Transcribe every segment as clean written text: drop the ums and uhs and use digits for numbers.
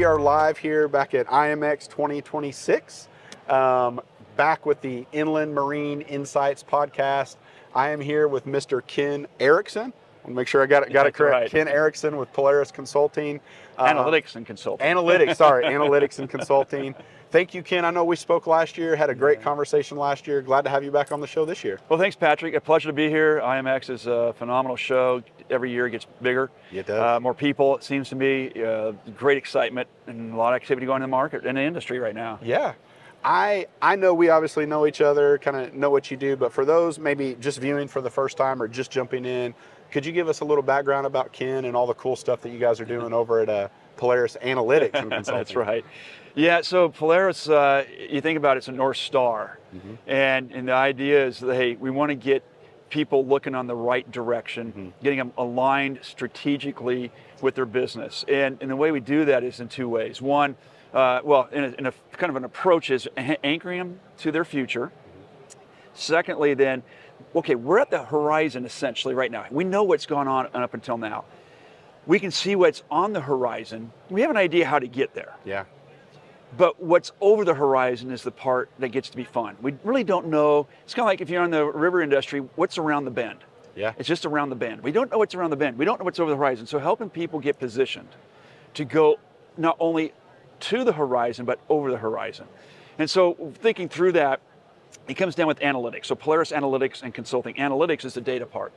We are live here back at IMX 2026, back with the Inland Marine Insights podcast. I am here with Mr. Ken Eriksen. I'll make sure I got it correct. Right. Ken Eriksen with Polaris Consulting. Analytics and consulting. Analytics and consulting. Thank you, Ken. I know we spoke last year, had a great conversation last year. Glad to have you back on the show this year. Well, thanks, Patrick. A pleasure to be here. IMX is a phenomenal show. Every year it gets bigger. It does. More people, it seems to me. Great excitement and a lot of activity going in the market, in the industry right now. Yeah. I know we obviously know each other, kind of know what you do, but for those maybe just viewing for the first time or just jumping in, could you give us a little background about Ken and all the cool stuff that you guys are doing over at Polaris Analytics and Consulting? That's right. Yeah, so Polaris, you think about it's a North Star. Mm-hmm. And the idea is that, hey, we want to get people looking on the right direction, getting them aligned strategically with their business. And the way we do that is in two ways. One, in a kind of an approach is anchoring them to their future. Secondly, then, okay, we're at the horizon essentially right now. We know what's gone on up until now. We can see what's on the horizon. We have an idea how to get there. Yeah. But what's over the horizon is the part that gets to be fun. We really don't know. It's kind of like if you're in the river industry, what's around the bend? Yeah. It's just around the bend. We don't know what's around the bend. We don't know what's over the horizon. So helping people get positioned to go not only to the horizon, but over the horizon. And so thinking through that, it comes down with analytics. So Polaris Analytics and Consulting. Analytics is the data part.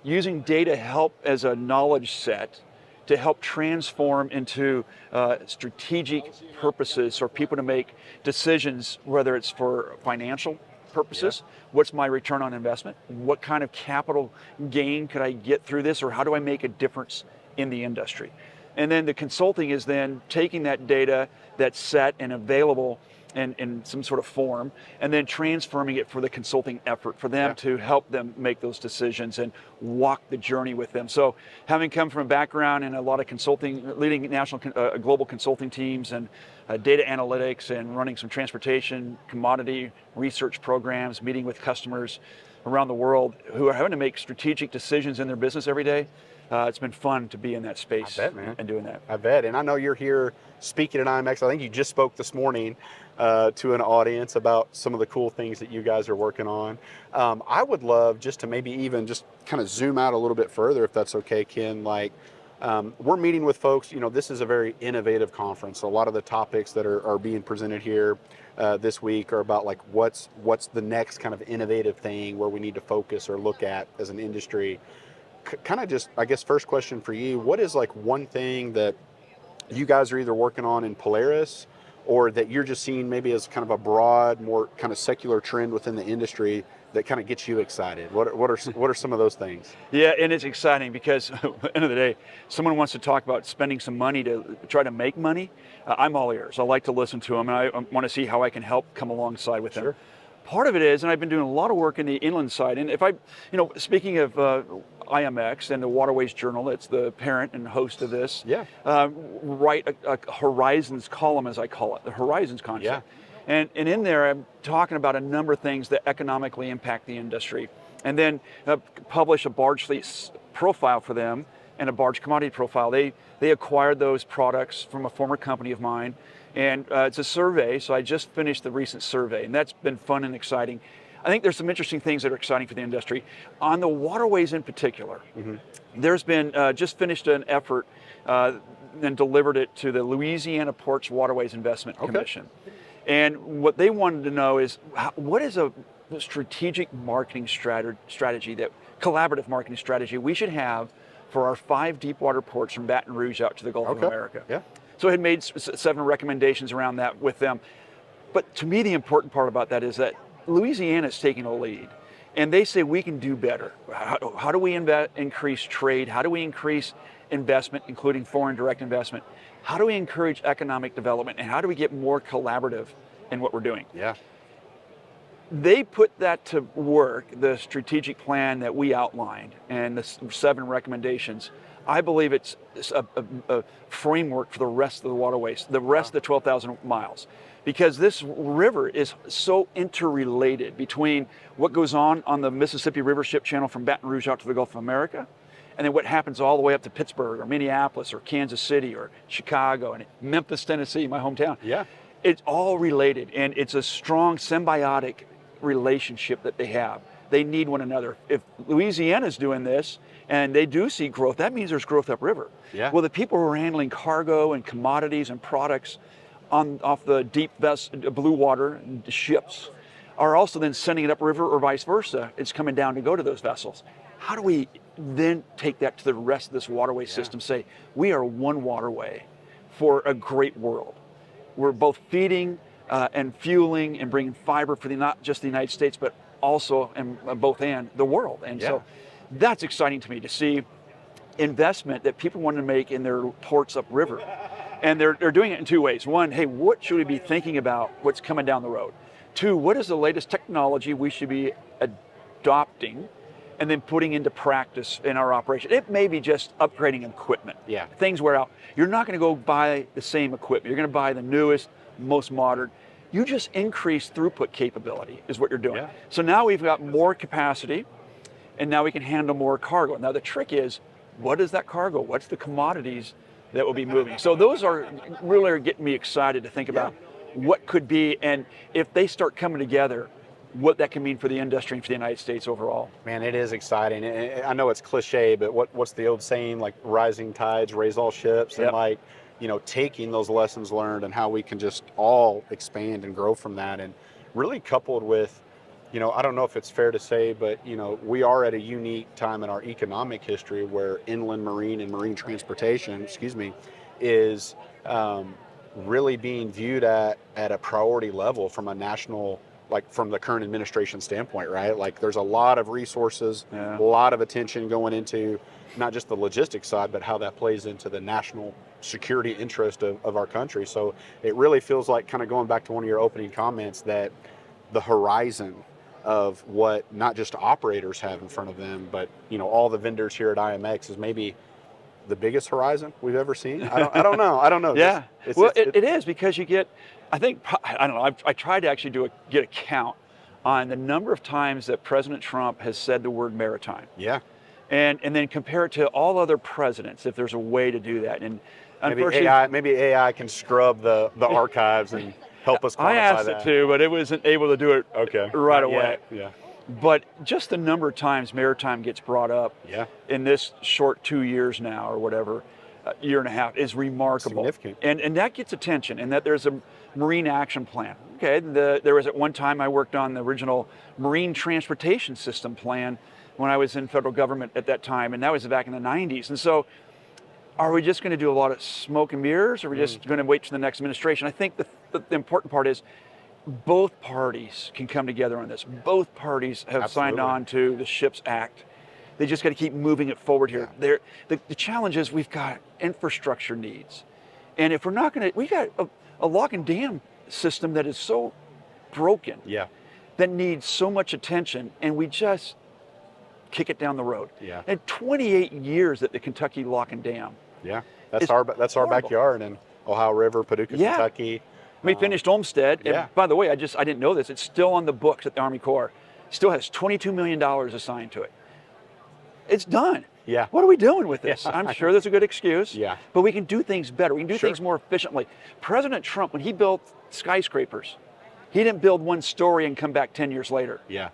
Using data help as a knowledge set to help transform into strategic purposes for people to make decisions, whether it's for financial purposes, what's my return on investment, what kind of capital gain could I get through this, or how do I make a difference in the industry? And then the consulting is then taking that data that's set and available in some sort of form, and then transforming it for the consulting effort, for them to help them make those decisions and walk the journey with them. So having come from a background in a lot of consulting, leading national, global consulting teams and data analytics and running some transportation, commodity research programs, meeting with customers around the world who are having to make strategic decisions in their business every day, it's been fun to be in that space. I bet, man. And doing that. I bet. And I know you're here speaking at IMX. I think you just spoke this morning to an audience about some of the cool things that you guys are working on. I would love just to maybe even just kind of zoom out a little bit further, if that's okay, Ken. Like, we're meeting with folks, this is a very innovative conference. A lot of the topics that are being presented here this week are about like what's the next kind of innovative thing where we need to focus or look at as an industry. Kind of just, I guess, first question for you, what is like one thing that you guys are either working on in Polaris or that you're just seeing maybe as kind of a broad, more kind of secular trend within the industry that kind of gets you excited? What are some of those things? Yeah, and it's exciting because at the end of the day, someone wants to talk about spending some money to try to make money. I'm all ears. I like to listen to them, and I want to see how I can help come alongside with them. Sure. Part of it is, and I've been doing a lot of work in the inland side, and if I, speaking of IMX and the Waterways Journal, that's the parent and host of this, write a Horizons column, as I call it, the Horizons concept. And in there, I'm talking about a number of things that economically impact the industry. And then publish a barge fleet profile for them and a barge commodity profile. They acquired those products from a former company of mine. And it's a survey, so I just finished the recent survey, and that's been fun and exciting. I think there's some interesting things that are exciting for the industry. On the waterways in particular, there's been, just finished an effort and delivered it to the Louisiana Ports Waterways Investment Commission. And what they wanted to know is, what is a strategic marketing strategy, that collaborative marketing strategy we should have for our 5 deep water ports from Baton Rouge out to the Gulf of America? So I had made 7 recommendations around that with them. But to me, the important part about that is that Louisiana is taking a lead, and they say we can do better. How do we increase trade? How do we increase investment, including foreign direct investment? How do we encourage economic development, and how do we get more collaborative in what we're doing? They put that to work, the strategic plan that we outlined and the 7 recommendations. I believe it's a framework for the rest of the waterways, the rest of the 12,000 miles. Because this river is so interrelated between what goes on the Mississippi River Ship Channel from Baton Rouge out to the Gulf of America, and then what happens all the way up to Pittsburgh or Minneapolis or Kansas City or Chicago and Memphis, Tennessee, my hometown. Yeah. It's all related, and it's a strong symbiotic relationship that they have. They need one another. If Louisiana's doing this and they do see growth, that means there's growth upriver. Yeah. Well, the people who are handling cargo and commodities and products off the deep blue water ships are also then sending it upriver or vice versa. It's coming down to go to those vessels. How do we then take that to the rest of this waterway system? Say, we are one waterway for a great world. We're both feeding and fueling and bringing fiber for not just the United States, but also and the world. And so that's exciting to me to see investment that people want to make in their ports upriver. And they're doing it in two ways. One, hey, what should we be thinking about what's coming down the road? Two, what is the latest technology we should be adopting and then putting into practice in our operation? It may be just upgrading equipment. Yeah. Things wear out. You're not going to go buy the same equipment. You're going to buy the newest, most modern. You just increase throughput capability is what you're doing. Yeah. So now we've got more capacity, and now we can handle more cargo. Now the trick is, what is that cargo? What's the commodities that will be moving? So those are really getting me excited to think about what could be, and if they start coming together, what that can mean for the industry and for the United States overall. Man, it is exciting. And I know it's cliche, but what's the old saying, like rising tides raise all ships? And like, you know, taking those lessons learned and how we can just all expand and grow from that. And really coupled with, you know, I don't know if it's fair to say, but, you know, we are at a unique time in our economic history where inland marine and marine transportation, is really being viewed at a priority level from a national, like from the current administration standpoint, right? Like there's a lot of resources, a lot of attention going into not just the logistics side, but how that plays into the national security interest of our country. So it really feels like, kind of going back to one of your opening comments, that the horizon of what not just operators have in front of them, but, you know, all the vendors here at IMX is maybe the biggest horizon we've ever seen. I don't know. Yeah. It is, because you get, I don't know, I tried to actually get a count on the number of times that President Trump has said the word maritime. Yeah. And then compare it to all other presidents, if there's a way to do that. And maybe AI can scrub the archives and help us quantify that. I asked it to, but it wasn't able to do it right away. Yeah. But just the number of times maritime gets brought up in this short 2 years now or whatever, year and a half, is remarkable. Significant. And that gets attention, and that there's a marine action plan. Okay, there was at one time I worked on the original marine transportation system plan when I was in federal government at that time, and that was back in the 90s. And so are we just going to do a lot of smoke and mirrors, or are we just going to wait for the next administration? I think the important part is both parties can come together on this. Both parties have signed on to the SHIPS Act. They just got to keep moving it forward here. The challenge is we've got infrastructure needs. And if we're not going to, we got a lock and dam system that is so broken, that needs so much attention, and we just kick it down the road. Yeah. And 28 years at the Kentucky Lock and Dam. Yeah, that's our backyard in Ohio River, Paducah, Kentucky. We finished Olmsted, and by the way, I didn't know this, it's still on the books at the Army Corps. Still has $22 million assigned to it. It's done. Yeah. What are we doing with this? I'm sure there's a good excuse. Yeah. But we can do things better. We can do things more efficiently. President Trump, when he built skyscrapers, he didn't build one story and come back 10 years later. Yeah.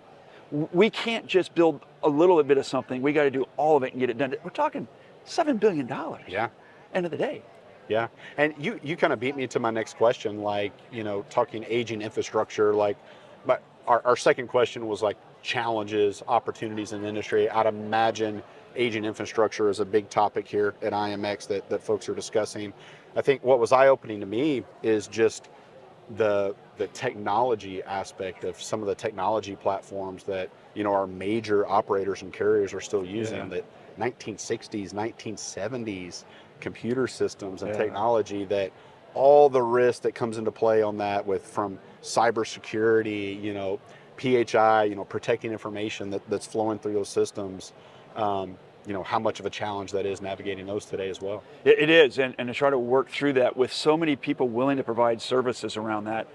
We can't just build a little bit of something. We got to do all of it and get it done. We're talking $7 billion. Yeah. End of the day. Yeah. And you kind of beat me to my next question, like, you know, talking aging infrastructure, like, but our second question was like challenges, opportunities in the industry. I'd imagine aging infrastructure is a big topic here at IMX that folks are discussing. I think what was eye-opening to me is just the technology aspect of some of the technology platforms that, you know, our major operators and carriers are still using, that 1960s, 1970s computer systems and technology, that all the risk that comes into play on that, with from cybersecurity, you know, PHI, you know, protecting information that's flowing through those systems. You know, how much of a challenge that is navigating those today as well. It is, and to try to work through that with so many people willing to provide services around that.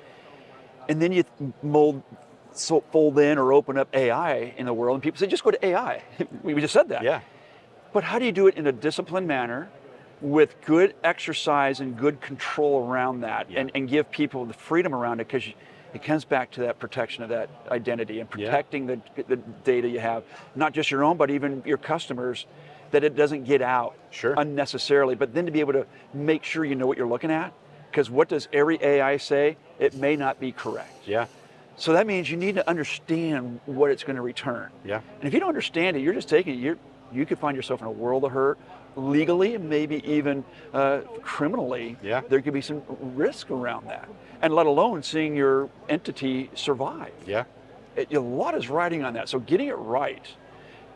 And then you fold in or open up AI in the world, and people say, just go to AI. We just said that. Yeah. But how do you do it in a disciplined manner with good exercise and good control around that, and give people the freedom around it? Because it comes back to that protection of that identity and protecting the data you have, not just your own, but even your customers, that it doesn't get out unnecessarily. But then to be able to make sure you know what you're looking at, because what does every AI say? It may not be correct. Yeah. So that means you need to understand what it's going to return. Yeah. And if you don't understand it, you're just taking it. You could find yourself in a world of hurt, legally and maybe even criminally. Yeah. There could be some risk around that, and let alone seeing your entity survive. Yeah. A lot is riding on that. So getting it right,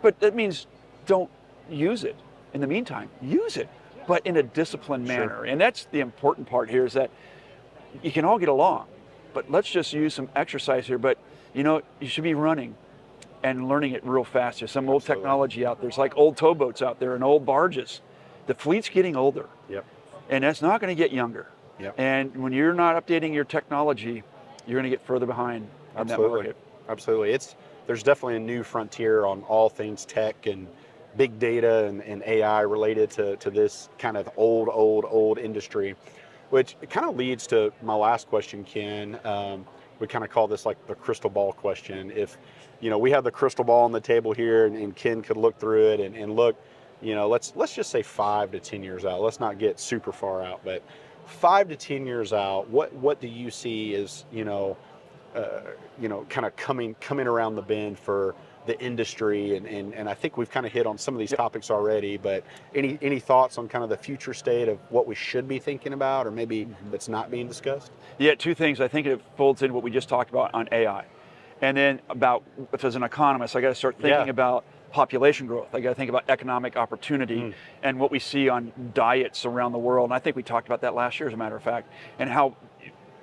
but that means don't use it. In the meantime, use it, but in a disciplined manner. And that's the important part here, is that you can all get along, but let's just use some exercise here. But you should be running and learning it real fast. There's some old technology out there. It's like old towboats out there and old barges. The fleet's getting older. Yep. And that's not going to get younger. Yep. And when you're not updating your technology, you're going to get further behind in that market. Absolutely. There's definitely a new frontier on all things tech and big data and AI related to this kind of old industry, which kind of leads to my last question, Ken. We kind of call this like the crystal ball question. If we have the crystal ball on the table here, and Ken could look through it and look, let's just say 5 to 10 years out. Let's not get super far out, but 5 to 10 years out, what do you see as kind of coming around the bend for the industry? And I think we've kind of hit on some of these topics already, but any thoughts on kind of the future state of what we should be thinking about, or maybe that's not being discussed? Yeah, 2 things. I think it folds in what we just talked about on AI. And then about, if as an economist, I got to start thinking about population growth. I got to think about economic opportunity and what we see on diets around the world. And I think we talked about that last year, as a matter of fact, and how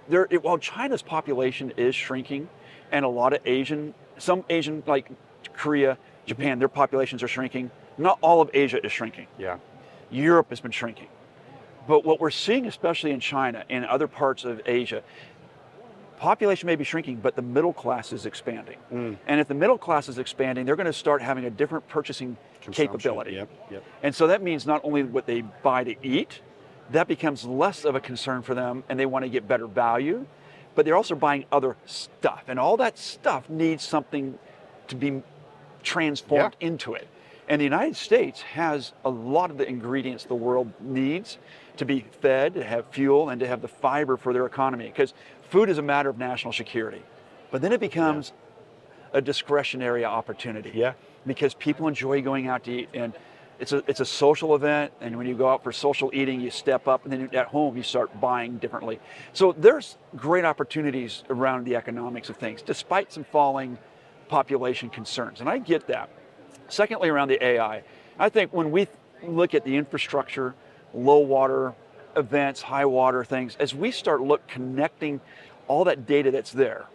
while China's population is shrinking, and a lot of some Asian, like Korea, Japan, their populations are shrinking. Not all of Asia is shrinking. Yeah. Europe has been shrinking. But what we're seeing, especially in China and other parts of Asia, population may be shrinking, but the middle class is expanding. And if the middle class is expanding, they're going to start having a different purchasing capability. Yep. And so that means not only what they buy to eat, that becomes less of a concern for them, and they want to get better value, but they're also buying other stuff. And all that stuff needs something to be transformed into it. And the United States has a lot of the ingredients the world needs to be fed, to have fuel, and to have the fiber for their economy. Because food is a matter of national security. But then it becomes a discretionary opportunity. Yeah. Because people enjoy going out to eat, and it's a social event, and when you go out for social eating, you step up, and then at home you start buying differently. So there's great opportunities around the economics of things, despite some falling population concerns, and I get that. Secondly, around the AI, I think when we look at the infrastructure, low water events, high water things, as we start connecting all that data that's there,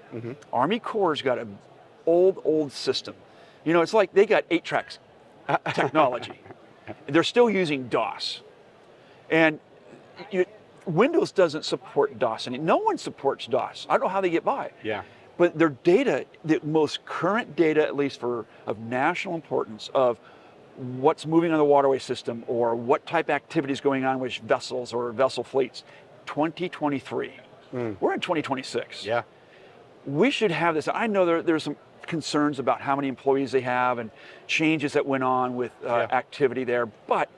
Army Corps' got an old system. It's like they got 8 tracks technology. They're still using DOS. And Windows doesn't support DOS anymore. No one supports DOS. I don't know how they get by. Yeah. But their data, the most current data, at least of national importance, of what's moving on the waterway system, or what type of activity is going on with vessels or vessel fleets, 2023. We're in 2026. Yeah. We should have this. I know there's some concerns about how many employees they have and changes that went on with activity there, but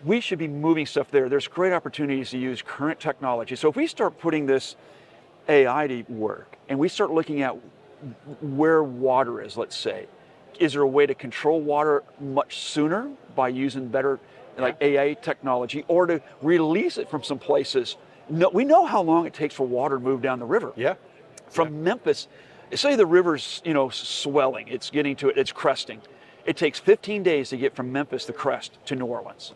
we should be moving stuff there. There's great opportunities to use current technology. So if we start putting this AI to work, and we start looking at where water is, let's say, is there a way to control water much sooner by using better AI technology, or to release it from some places? No, we know how long it takes for water to move down the river. Yeah. From Memphis, say the river's swelling, it's cresting. It takes 15 days to get from Memphis, the crest, to New Orleans.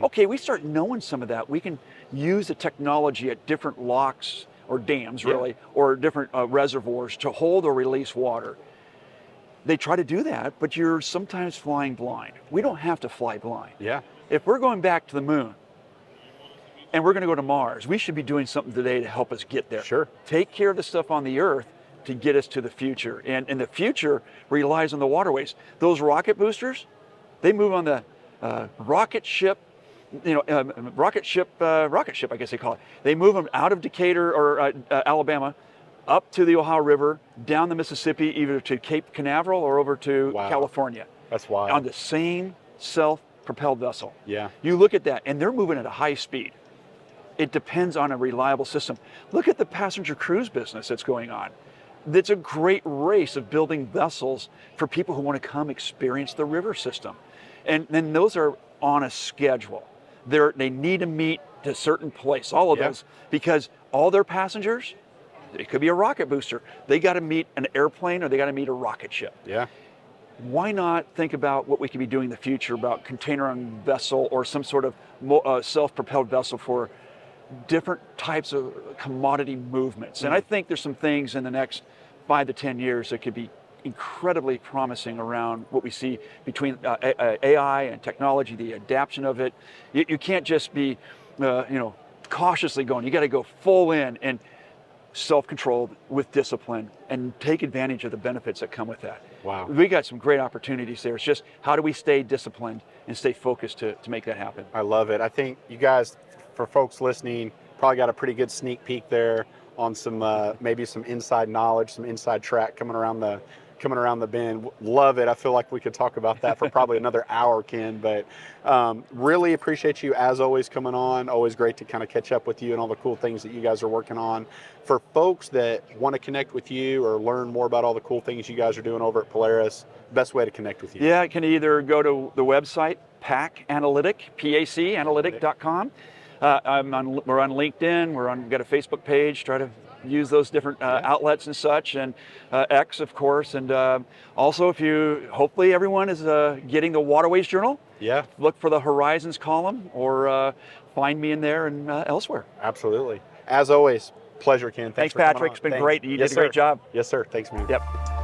Okay, we start knowing some of that. We can use the technology at different locks or dams, really, or different reservoirs to hold or release water. They try to do that, but you're sometimes flying blind. We don't have to fly blind. Yeah. If we're going back to the moon and we're going to go to Mars, we should be doing something today to help us get there. Sure. Take care of the stuff on the Earth to get us to the future. And the future relies on the waterways. Those rocket boosters, they move on the rocket ship, rocket ship, I guess they call it. They move them out of Decatur or Alabama, up to the Ohio River, down the Mississippi, either to Cape Canaveral or over to California. That's wild. On the same self-propelled vessel. Yeah. You look at that, and they're moving at a high speed. It depends on a reliable system. Look at the passenger cruise business that's going on. It's a great race of building vessels for people who want to come experience the river system. And then those are on a schedule. They need to meet to a certain place, all of those, because all their passengers, it could be a rocket booster, they got to meet an airplane or they got to meet a rocket ship. Yeah. Why not think about what we could be doing in the future about container on vessel or some sort of self-propelled vessel for different types of commodity movements? And I think there's some things in the next 5 to 10 years that could be incredibly promising around what we see between AI and technology, the adaptation of it. You can't just be, cautiously going. You got to go full in and self-controlled with discipline and take advantage of the benefits that come with that. Wow. We got some great opportunities there. It's just how do we stay disciplined and stay focused to make that happen. I love it. I think you guys, for folks listening, probably got a pretty good sneak peek there on some maybe some inside knowledge, some inside track coming around the bend. Love it. I feel like we could talk about that for probably another hour, Ken, but really appreciate you as always coming on. Always great to kind of catch up with you and all the cool things that you guys are working on. For folks that want to connect with you or learn more about all the cool things you guys are doing over at Polaris, best way to connect with you? Yeah, you can either go to the website, PAC Analytic, PAC Analytic.com. We're on LinkedIn, we've got a Facebook page, try to use those different outlets and such, and X, of course. And also, hopefully everyone is getting the Waterways Journal. Yeah. Look for the Horizons column or find me in there and elsewhere. Absolutely. As always, pleasure, Ken. Thanks for coming Patrick. on. It's been great. You did a great job. Yes, sir. Thanks, man. Yep.